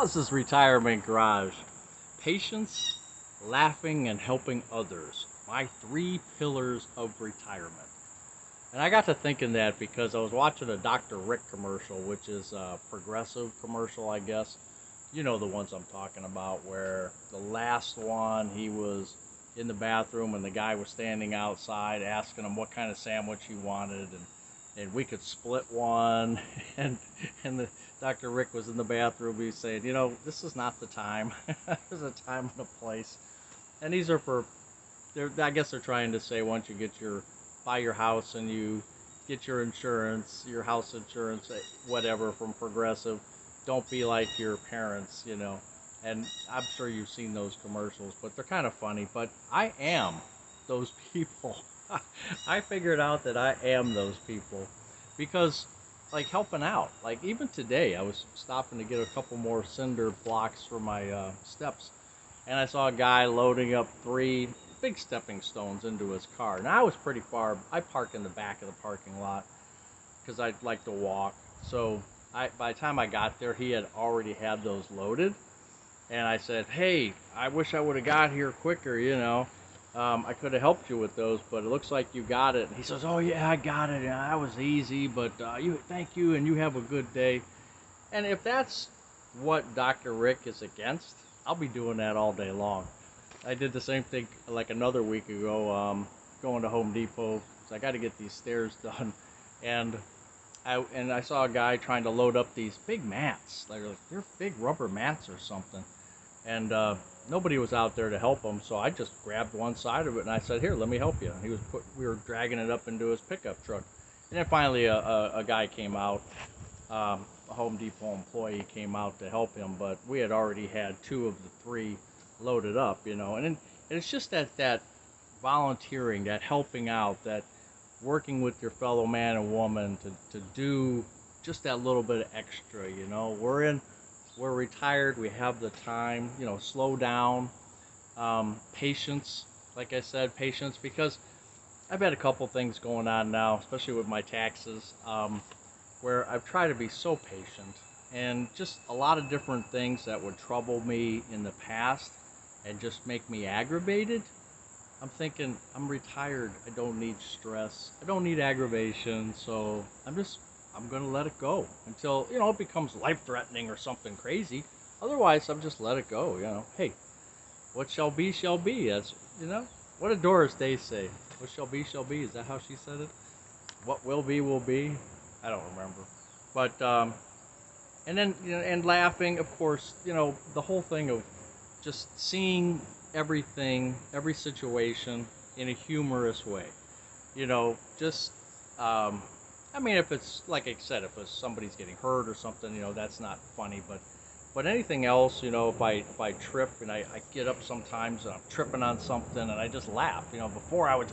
Buzz's Retirement Garage. Patience, laughing, and helping others. My 3 pillars of retirement. And I got to thinking that because I was watching a Dr. Rick commercial, which is a progressive commercial, I guess. You know the ones I'm talking about, where the last one, he was in the bathroom and the guy was standing outside asking him what kind of sandwich he wanted, and we could split one. and the Dr. Rick was in the bathroom. He's saying, you know, this is not the time. There's a time and a place. And these are for, I guess they're trying to say once you buy your house and you get your insurance, your house insurance, whatever, from Progressive, don't be like your parents, you know. And I'm sure you've seen those commercials, but they're kind of funny. But I am those people. I figured out that I am those people because, like, helping out. Like, even today, I was stopping to get a couple more cinder blocks for my steps, and I saw a guy loading up 3 big stepping stones into his car. Now, I was pretty far. I park in the back of the parking lot because I like to walk. So by the time I got there, he had already had those loaded. And I said, hey, I wish I would have got here quicker, you know. I could have helped you with those, but it looks like you got it. And he says, oh, yeah, I got it. Yeah, that was easy, but thank you, and you have a good day. And if that's what Dr. Rick is against, I'll be doing that all day long. I did the same thing like another week ago, going to Home Depot. So I got to get these stairs done. And I saw a guy trying to load up these big mats. They're big rubber mats or something. And nobody was out there to help him, so I just grabbed one side of it and I said, here, let me help you. And we were dragging it up into his pickup truck. And then finally a guy came out, a Home Depot employee came out to help him, but we had already had 2 of the 3 loaded up, you know. And it's just that volunteering, that helping out, that working with your fellow man and woman to do just that little bit of extra, you know. We're retired, we have the time, you know. Slow down. Patience, like I said, patience, because I've had a couple things going on now, especially with my taxes, where I've tried to be so patient, and just a lot of different things that would trouble me in the past and just make me aggravated. I'm thinking, I'm retired, I don't need stress, I don't need aggravation, so I'm going to let it go until, you know, it becomes life-threatening or something crazy. Otherwise, I'm just let it go, you know. Hey, what shall be, shall be. That's, you know, what did Doris Day say? What shall be, shall be. Is that how she said it? What will be, will be. I don't remember. But, and then, you know, and laughing, of course, you know, the whole thing of just seeing everything, every situation in a humorous way. You know, just, I mean, if it's, like I said, if somebody's getting hurt or something, you know, that's not funny, but anything else, you know, if I trip, and I get up sometimes and I'm tripping on something and I just laugh, you know. Before I would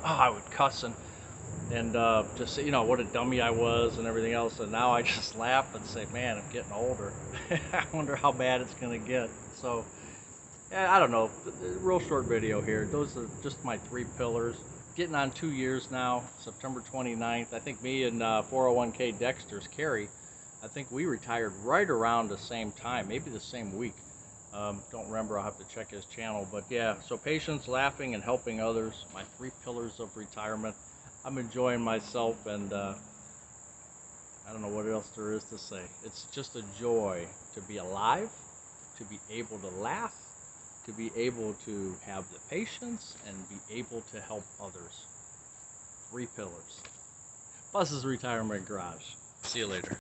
cuss and just say, you know, what a dummy I was and everything else, and now I just laugh and say, man, I'm getting older. I wonder how bad it's gonna get. So yeah, I don't know, real short video here. Those are just my 3 pillars. Getting on 2 years now, September 29th. I think me and 401k Dexter's Carrie, I think we retired right around the same time, maybe the same week. Don't remember, I'll have to check his channel. But yeah, so patience, laughing, and helping others, my 3 pillars of retirement. I'm enjoying myself, and I don't know what else there is to say. It's just a joy to be alive, to be able to laugh, to be able to have the patience, and be able to help others. 3 pillars. Buzz's Retirement Garage. See you later.